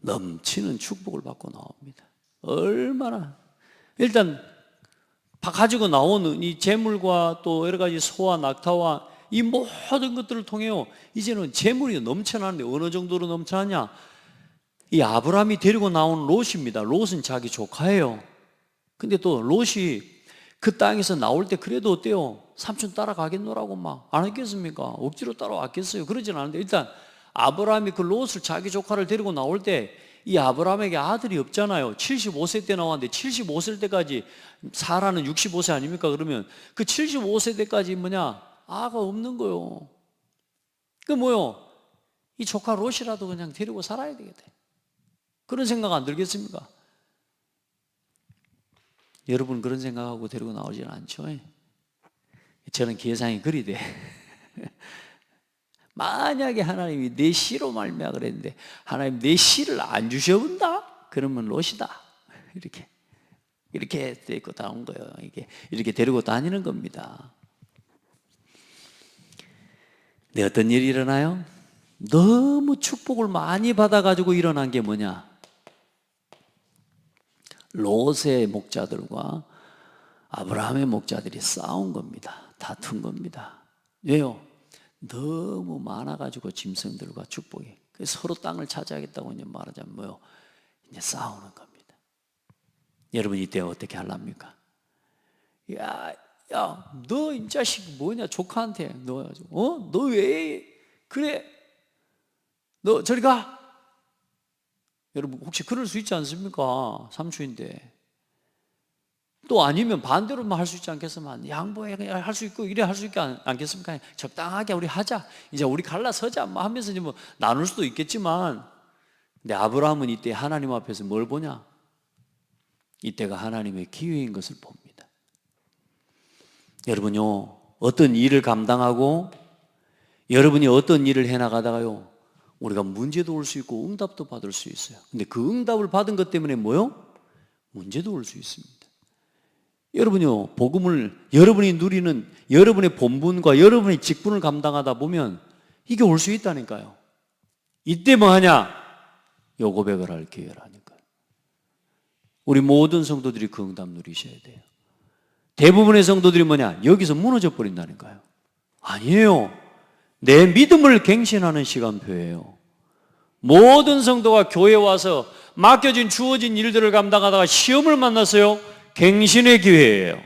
넘치는 축복을 받고 나옵니다. 얼마나, 일단 가지고 나오는 이 재물과 또 여러 가지 소와 낙타와 이 모든 것들을 통해요, 이제는 재물이 넘쳐나는데 어느 정도로 넘쳐나냐? 이 아브라함이 데리고 나온 롯입니다. 롯은 자기 조카예요. 근데 또 롯이 그 땅에서 나올 때 그래도 어때요? 삼촌 따라가겠노라고 막 안 했겠습니까? 억지로 따라왔겠어요? 그러진 않은데, 일단 아브라함이 그 롯을 자기 조카를 데리고 나올 때 이 아브라함에게 아들이 없잖아요. 75세 때 나왔는데 75세 때까지, 사라는 65세 아닙니까? 그러면 그 75세 때까지 아가 없는 거요. 그 뭐요? 이 조카 롯이라도 그냥 데리고 살아야 되겠다. 그런 생각 안 들겠습니까? 여러분 그런 생각하고 데리고 나오지는 않죠. 저는 계산이 그리 돼. 만약에 하나님이 내 씨로 말미암아 그랬는데 하나님 내 씨를 안 주셔본다? 그러면 롯이다. 이렇게 데리고 나온 거예요. 이렇게 데리고 다니는 겁니다. 네, 어떤 일이 일어나요? 너무 축복을 많이 받아가지고 일어난 게 뭐냐? 롯의 목자들과 아브라함의 목자들이 싸운 겁니다. 다툰 겁니다. 왜요? 너무 많아가지고 짐승들과 축복이. 그래서 서로 땅을 차지하겠다고 이제 말하자면 뭐요? 이제 싸우는 겁니다. 여러분 이때 어떻게 하랍니까? 야, 너 이 자식 뭐냐? 조카한테 너 왜 그래? 너 저리 가. 여러분 혹시 그럴 수 있지 않습니까? 삼촌인데. 또 아니면 반대로만 할 수 있지 않겠습니까? 양보해 할 수 있고 이래 할 수 있지 않겠습니까? 적당하게 우리 하자. 이제 우리 갈라서자 뭐 하면서 이제 뭐 나눌 수도 있겠지만, 근데 아브라함은 이때 하나님 앞에서 뭘 보냐? 이때가 하나님의 기회인 것을 봅니다. 여러분요, 어떤 일을 감당하고 여러분이 어떤 일을 해나가다가요, 우리가 문제도 올 수 있고 응답도 받을 수 있어요. 근데 그 응답을 받은 것 때문에 뭐요? 문제도 올 수 있습니다. 여러분요, 복음을 여러분이 누리는 여러분의 본분과 여러분의 직분을 감당하다 보면 이게 올 수 있다니까요. 이때 뭐 하냐? 요 고백을 할 기회라니까요. 우리 모든 성도들이 그 응답 누리셔야 돼요. 대부분의 성도들이 뭐냐? 여기서 무너져 버린다니까요. 아니에요. 내 믿음을 갱신하는 시간표예요. 모든 성도가 교회에 와서 맡겨진 주어진 일들을 감당하다가 시험을 만났어요. 갱신의 기회예요.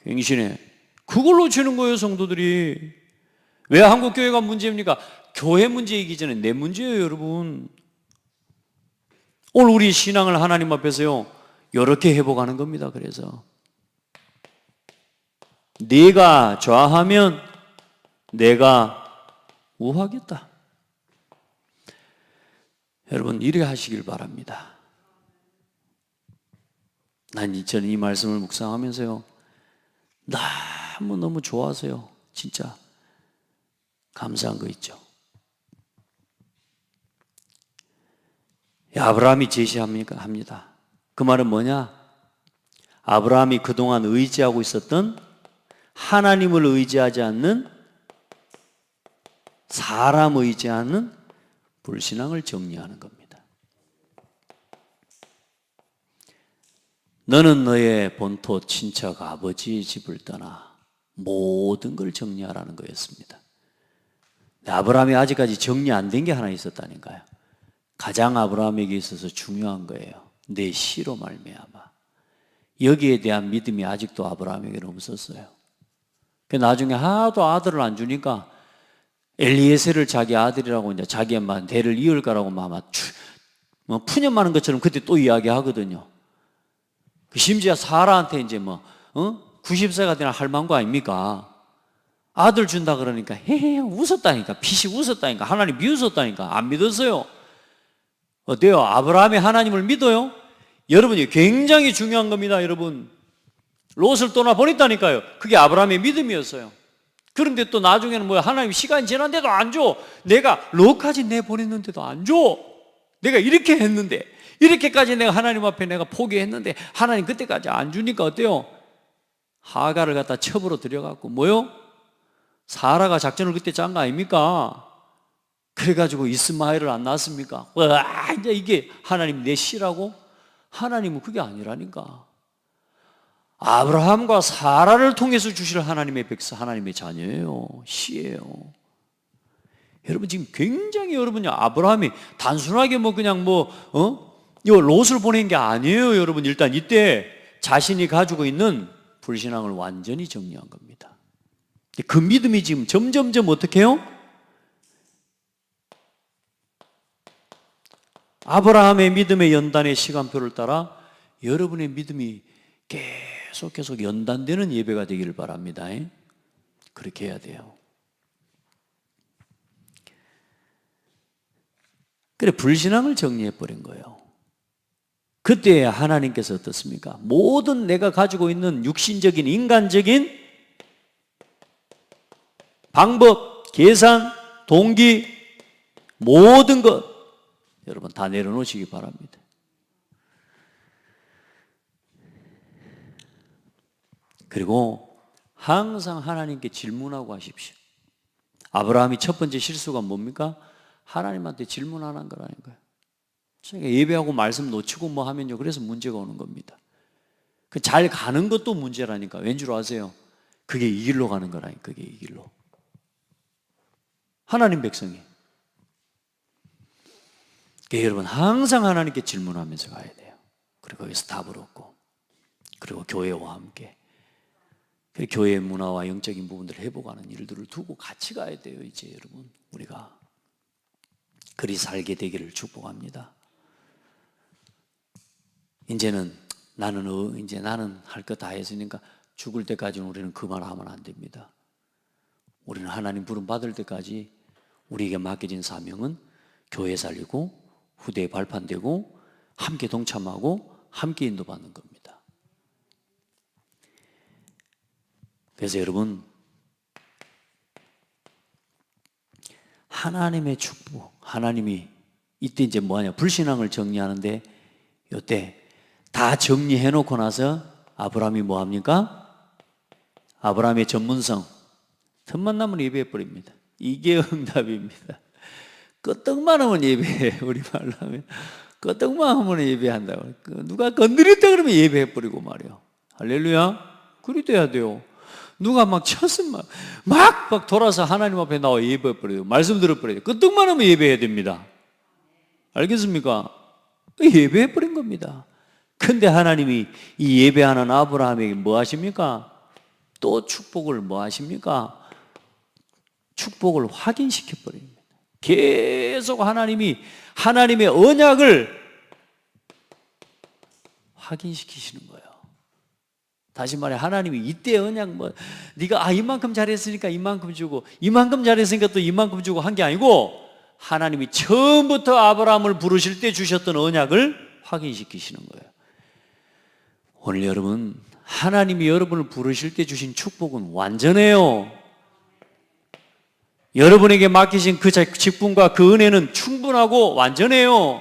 갱신의. 그걸 놓치는 거예요, 성도들이. 왜 한국교회가 문제입니까? 교회 문제이기 전에 내 문제예요, 여러분. 오늘 우리 신앙을 하나님 앞에서요, 이렇게 회복하는 겁니다. 그래서 네가 좌하면 내가 우하겠다. 여러분 이렇게 하시길 바랍니다. 저는 이 말씀을 묵상하면서요, 너무 좋아서요, 진짜 감사한 거 있죠. 아브라함이 제시합니다. 그 말은 뭐냐? 아브라함이 그동안 의지하고 있었던 하나님을 의지하지 않는, 사람 의지하는 불신앙을 정리하는 겁니다. 너는 너의 본토 친척 아버지 집을 떠나 모든 걸 정리하라는 거였습니다. 아브라함이 아직까지 정리 안 된 게 하나 있었다니까요. 가장 아브라함에게 있어서 중요한 거예요. 내 씨로 말미암아. 여기에 대한 믿음이 아직도 아브라함에게는 없었어요. 나중에 하도 아들을 안 주니까 엘리에셀을 자기 아들이라고 이제 자기만 대를 이을 거라고 아마 푸념하는 것처럼 그때 또 이야기하거든요. 심지어 사라한테 이제 90세가 되는 할망구 아닙니까? 아들 준다 그러니까 헤헤 웃었다니까. 피식 웃었다니까. 하나님 비웃었다니까. 안 믿었어요. 어때요? 아브라함이 하나님을 믿어요? 여러분이 굉장히 중요한 겁니다. 여러분, 롯을 떠나 보냈다니까요. 그게 아브라함의 믿음이었어요. 그런데 또 나중에는 뭐야? 하나님 시간이 지났는데도 안 줘. 내가 롯까지 내보냈는데도 안 줘. 내가 이렇게 했는데, 이렇게까지 내가 하나님 앞에 내가 포기했는데 하나님 그때까지 안 주니까 어때요? 하가를 갖다 첩으로 들여갖고 뭐요? 사라가 작전을 그때 짠 거 아닙니까? 그래가지고 이스마엘을 안 낳았습니까? 와, 이제 이게 하나님 내 씨라고? 하나님은 그게 아니라니까. 아브라함과 사라를 통해서 주실 하나님의 백성, 하나님의 자녀예요. 씨예요. 여러분 지금 굉장히 여러분이 아브라함이 단순하게 그냥 이 롯을 보낸 게 아니에요. 여러분 일단 이때 자신이 가지고 있는 불신앙을 완전히 정리한 겁니다. 그 믿음이 지금 점점점 어떻게 해요? 아브라함의 믿음의 연단의 시간표를 따라 여러분의 믿음이 계속 연단되는 예배가 되기를 바랍니다. 그렇게 해야 돼요. 그래, 불신앙을 정리해버린 거예요. 그때 하나님께서 어떻습니까? 모든 내가 가지고 있는 육신적인, 인간적인 방법, 계산, 동기, 모든 것 여러분 다 내려놓으시기 바랍니다. 그리고 항상 하나님께 질문하고 하십시오. 아브라함이 첫 번째 실수가 뭡니까? 하나님한테 질문 안 한 거라니까요. 제가 예배하고 말씀 놓치고 하면요, 그래서 문제가 오는 겁니다. 그 잘 가는 것도 문제라니까. 왠 줄 아세요? 그게 이 길로 가는 거라니까. 그게 이 길로. 하나님 백성이. 그러니까 여러분 항상 하나님께 질문하면서 가야 돼요. 그리고 거기서 답을 얻고, 그리고 교회와 함께 교회의 문화와 영적인 부분들을 회복하는 일들을 두고 같이 가야 돼요. 이제 여러분 우리가 그리 살게 되기를 축복합니다. 이제는 나는 할 거 다 했으니까 죽을 때까지는 우리는 그 말 하면 안 됩니다. 우리는 하나님 부름 받을 때까지 우리에게 맡겨진 사명은 교회 살리고 후대에 발판되고 함께 동참하고 함께 인도받는 겁니다. 그래서 여러분 하나님의 축복, 하나님이 이때 이제 뭐하냐, 불신앙을 정리하는데 이때 다 정리해 놓고 나서 아브라함이 뭐합니까? 아브라함의 전문성, 틈만 나면 예배해 버립니다. 이게 응답입니다. 끄떡만 하면 예배해. 우리 말로 하면 끄떡만 하면 예배한다고. 누가 건드렸다 그러면 예배해 버리고 말이야. 할렐루야. 그리 돼야 돼요. 누가 막 쳤으면 막 돌아서 하나님 앞에 나와 예배해 버려요. 말씀 들어버려요. 끄떡만 하면 예배해야 됩니다. 알겠습니까? 예배해 버린 겁니다. 근데 하나님이 이 예배하는 아브라함에게 뭐 하십니까? 또 축복을 뭐 하십니까? 축복을 확인시켜 버립니다. 계속 하나님의 언약을 확인시키시는 거예요. 다시 말해 하나님이 이때 언약 네가 이만큼 잘했으니까 이만큼 주고 이만큼 잘했으니까 또 이만큼 주고 한 게 아니고 하나님이 처음부터 아브라함을 부르실 때 주셨던 언약을 확인시키시는 거예요. 오늘 여러분 하나님이 여러분을 부르실 때 주신 축복은 완전해요. 여러분에게 맡기신 그 직분과 그 은혜는 충분하고 완전해요.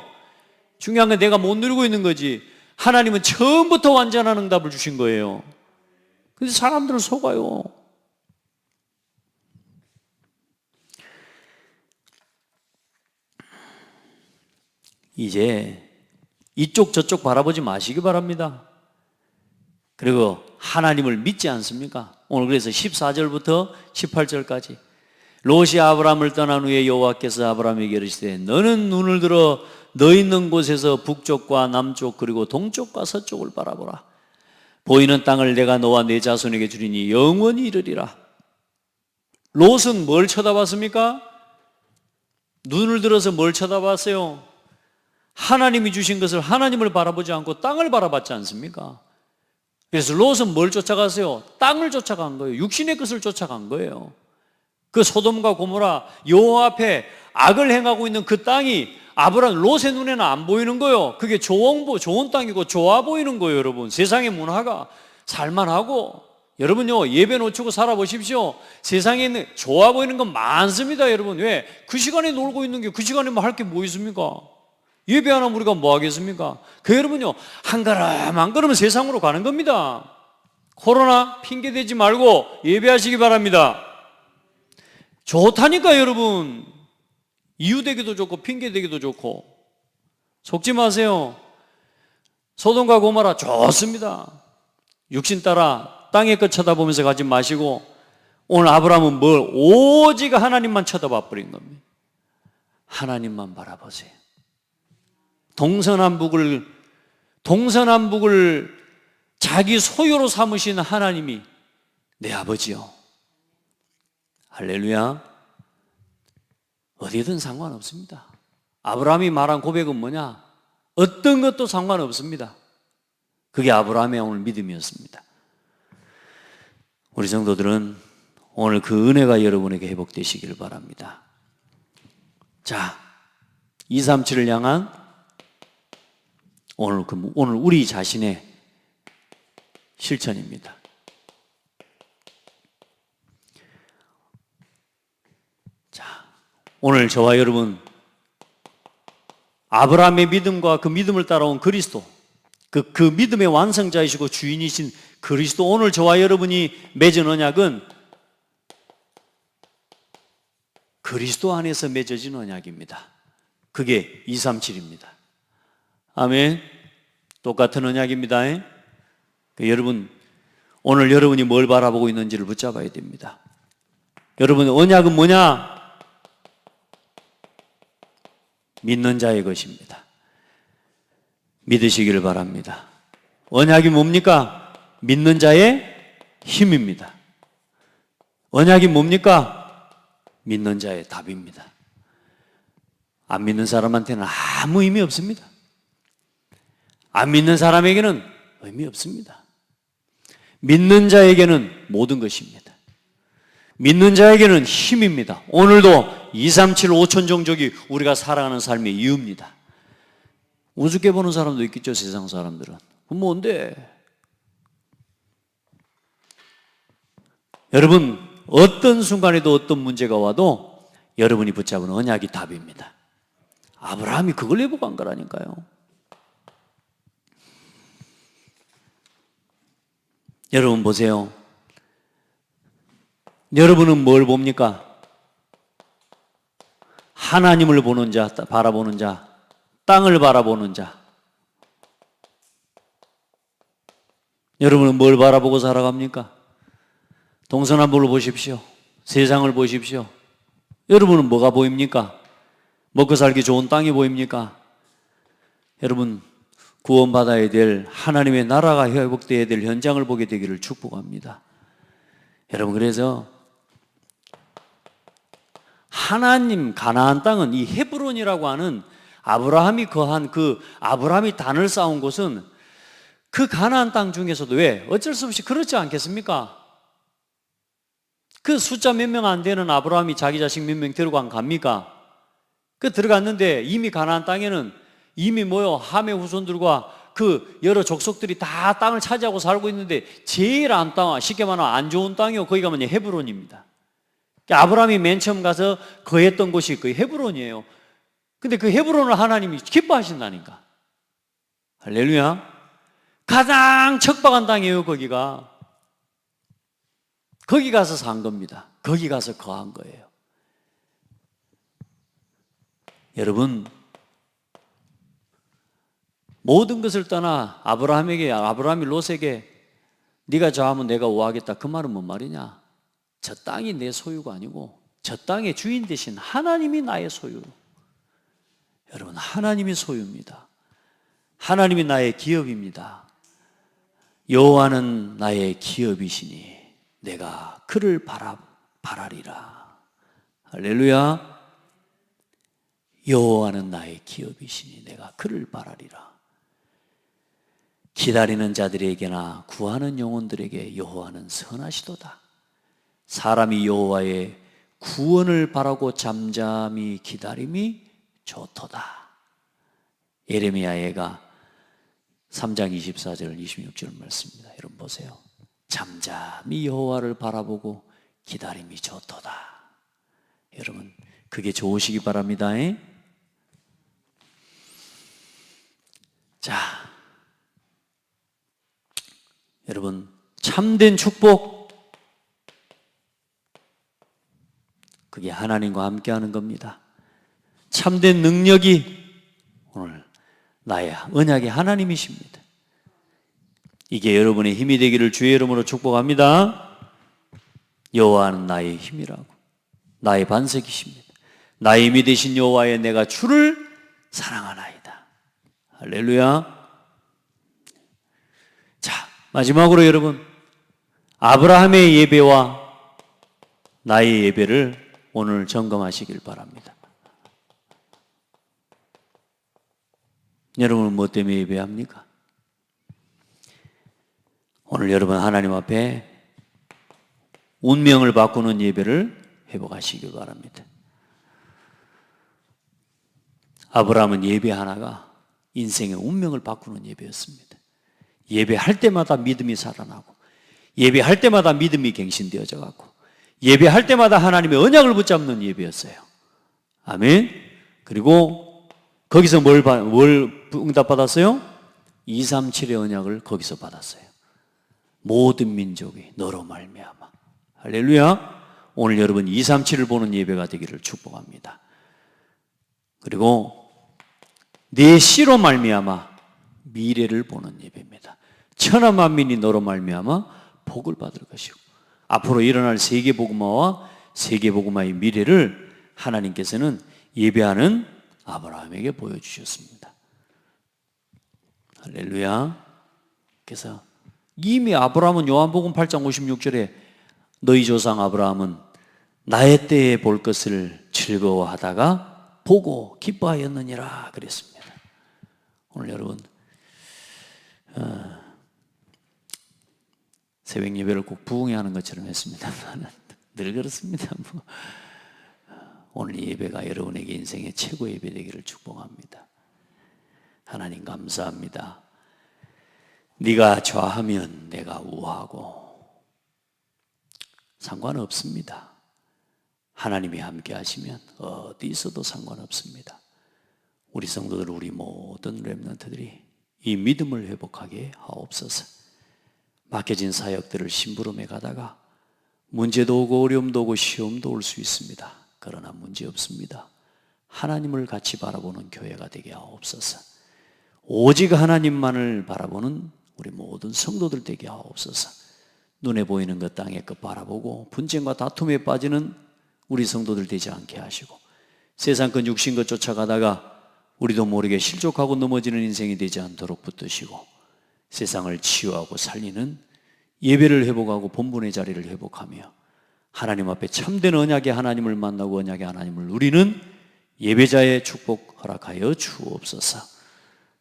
중요한 건 내가 못 누리고 있는 거지. 하나님은 처음부터 완전한 응답을 주신 거예요. 근데 사람들은 속아요. 이제 이쪽 저쪽 바라보지 마시기 바랍니다. 그리고 하나님을 믿지 않습니까? 오늘 그래서 14절부터 18절까지 롯이 아브라함을 떠난 후에 여호와께서 아브라함에게 이르시되 너는 눈을 들어 너 있는 곳에서 북쪽과 남쪽 그리고 동쪽과 서쪽을 바라보라. 보이는 땅을 내가 너와 네 자손에게 주리니 영원히 이르리라. 롯은 뭘 쳐다봤습니까? 눈을 들어서 뭘 쳐다봤어요? 하나님이 주신 것을 하나님을 바라보지 않고 땅을 바라봤지 않습니까? 그래서 롯은 뭘 쫓아갔어요? 땅을 쫓아간 거예요. 육신의 것을 쫓아간 거예요. 그 소돔과 고모라 여호와 앞에 악을 행하고 있는 그 땅이 아브라함 롯의 눈에는 안 보이는 거예요. 그게 좋은 땅이고 좋아 보이는 거예요. 여러분 세상의 문화가 살만하고 여러분요 예배 놓치고 살아보십시오. 세상에 있는 좋아 보이는 건 많습니다. 여러분 왜? 그 시간에 놀고 있는 게 그 시간에 뭐 할 게 뭐 있습니까? 예배 안 하면 우리가 뭐 하겠습니까? 그 여러분요 한 걸음 세상으로 가는 겁니다. 코로나 핑계 대지 말고 예배하시기 바랍니다. 좋다니까 여러분. 이유 되기도 좋고 핑계 대기도 좋고 속지 마세요. 소돔과 고모라 좋습니다. 육신 따라 땅의 것 쳐다보면서 가지 마시고 오늘 아브라함은 뭘 오직 하나님만 쳐다봐 버린 겁니다. 하나님만 바라보세요. 동서남북을 자기 소유로 삼으신 하나님이 내 아버지요. 할렐루야. 어디든 상관없습니다. 아브라함이 말한 고백은 뭐냐? 어떤 것도 상관없습니다. 그게 아브라함의 오늘 믿음이었습니다. 우리 성도들은 오늘 그 은혜가 여러분에게 회복되시기를 바랍니다. 자, 237을 향한 오늘 우리 자신의 실천입니다. 자, 오늘 저와 여러분 아브라함의 믿음과 그 믿음을 따라온 그리스도 그 믿음의 완성자이시고 주인이신 그리스도 오늘 저와 여러분이 맺은 언약은 그리스도 안에서 맺어진 언약입니다. 그게 237입니다. 아멘. 똑같은 언약입니다. 여러분 오늘 여러분이 뭘 바라보고 있는지를 붙잡아야 됩니다. 여러분 언약은 뭐냐? 믿는 자의 것입니다. 믿으시기를 바랍니다. 언약이 뭡니까? 믿는 자의 힘입니다. 언약이 뭡니까? 믿는 자의 답입니다. 안 믿는 사람한테는 아무 의미 없습니다. 안 믿는 사람에게는 의미 없습니다. 믿는 자에게는 모든 것입니다. 믿는 자에게는 힘입니다. 오늘도 237 5천 종족이 우리가 살아가는 삶의 이유입니다. 우습게 보는 사람도 있겠죠, 세상 사람들은. 그럼 뭔데? 여러분, 어떤 순간에도 어떤 문제가 와도 여러분이 붙잡은 언약이 답입니다. 아브라함이 그걸 회복한 거라니까요. 여러분 보세요. 여러분은 뭘 봅니까? 하나님을 보는 자, 바라보는 자, 땅을 바라보는 자. 여러분은 뭘 바라보고 살아갑니까? 동서남북을 보십시오. 세상을 보십시오. 여러분은 뭐가 보입니까? 먹고 살기 좋은 땅이 보입니까? 여러분, 구원받아야 될 하나님의 나라가 회복되어야 될 현장을 보게 되기를 축복합니다. 여러분, 그래서 하나님 가나안 땅은 이 헤브론이라고 하는 아브라함이 거한 그 아브라함이 단을 쌓은 곳은 그 가나안 땅 중에서도 왜 어쩔 수 없이 그렇지 않겠습니까? 그 숫자 몇 명 안 되는 아브라함이 자기 자식 몇 명 데리고 안 갑니까? 그 들어갔는데 이미 가나안 땅에는 이미 함의 후손들과 그 여러 족속들이 다 땅을 차지하고 살고 있는데 제일 안 땅, 쉽게 말하면 안 좋은 땅이요. 거기 가면 헤브론입니다. 아브라함이 맨 처음 가서 거했던 곳이 그 헤브론이에요. 근데 그 헤브론을 하나님이 기뻐하신다니까. 할렐루야. 가장 척박한 땅이에요, 거기가. 거기 가서 산 겁니다. 거기 가서 거한 거예요. 여러분, 모든 것을 떠나 아브라함이 롯에게 네가 저하면 내가 오하겠다. 그 말은 뭔 말이냐? 저 땅이 내 소유가 아니고 저 땅의 주인 되신 하나님이 나의 소유. 여러분, 하나님이 소유입니다. 하나님이 나의 기업입니다. 여호와는 나의 기업이시니 내가 그를 바라리라. 할렐루야. 여호와는 나의 기업이시니 내가 그를 바라리라. 기다리는 자들에게나 구하는 영혼들에게 여호와는 선하시도다. 사람이 여호와의 구원을 바라고 잠잠히 기다림이 좋도다. 예레미야가 3장 24절 26절 말씀입니다. 여러분 보세요. 잠잠히 여호와를 바라보고 기다림이 좋도다. 여러분, 그게 좋으시기 바랍니다. 자, 여러분, 참된 축복, 그게 하나님과 함께하는 겁니다. 참된 능력이 오늘 나의 언약의 하나님이십니다. 이게 여러분의 힘이 되기를 주의 이름으로 축복합니다. 여호와는 나의 힘이라고, 나의 반석이십니다. 나의 힘이 되신 여호와에 내가 주를 사랑하나이다. 할렐루야. 자, 마지막으로 여러분, 아브라함의 예배와 나의 예배를 오늘 점검하시길 바랍니다. 여러분은 뭐 때문에 예배합니까? 오늘 여러분 하나님 앞에 운명을 바꾸는 예배를 회복하시길 바랍니다. 아브라함은 예배 하나가 인생의 운명을 바꾸는 예배였습니다. 예배할 때마다 믿음이 살아나고, 예배할 때마다 믿음이 갱신되어져 갖고, 예배할 때마다 하나님의 언약을 붙잡는 예배였어요. 아멘. 그리고 거기서 뭘 응답받았어요? 237의 언약을 거기서 받았어요. 모든 민족이 너로 말미암아. 할렐루야. 오늘 여러분 237을 보는 예배가 되기를 축복합니다. 그리고 내 씨로 말미암아 미래를 보는 예배입니다. 천하 만민이 너로 말미암아 복을 받을 것이고, 앞으로 일어날 세계복음화와 세계복음화의 미래를 하나님께서는 예배하는 아브라함에게 보여주셨습니다. 할렐루야. 그래서 이미 아브라함은 요한복음 8장 56절에 너희 조상 아브라함은 나의 때에 볼 것을 즐거워하다가 보고 기뻐하였느니라 그랬습니다. 오늘 여러분 새벽 예배를 꼭 부흥회 하는 것처럼 했습니다만 늘 그렇습니다. 오늘 예배가 여러분에게 인생의 최고의 예배 되기를 축복합니다. 하나님 감사합니다. 네가 좌하면 내가 우하고 상관없습니다. 하나님이 함께 하시면 어디 있어도 상관없습니다. 우리 성도들, 우리 모든 렘넌트들이 이 믿음을 회복하게 하옵소서. 맡겨진 사역들을 심부름해 가다가 문제도 오고 어려움도 오고 시험도 올 수 있습니다. 그러나 문제 없습니다. 하나님을 같이 바라보는 교회가 되게 하옵소서. 오직 하나님만을 바라보는 우리 모든 성도들 되게 하옵소서. 눈에 보이는 것 땅의 것 바라보고 분쟁과 다툼에 빠지는 우리 성도들 되지 않게 하시고 세상 것 육신 것 쫓아가다가 우리도 모르게 실족하고 넘어지는 인생이 되지 않도록 붙드시고 세상을 치유하고 살리는 예배를 회복하고 본분의 자리를 회복하며 하나님 앞에 참된 언약의 하나님을 만나고 언약의 하나님을 누리는 예배자의 축복 허락하여 주옵소서.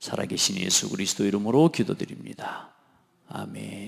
살아계신 예수 그리스도 이름으로 기도드립니다. 아멘.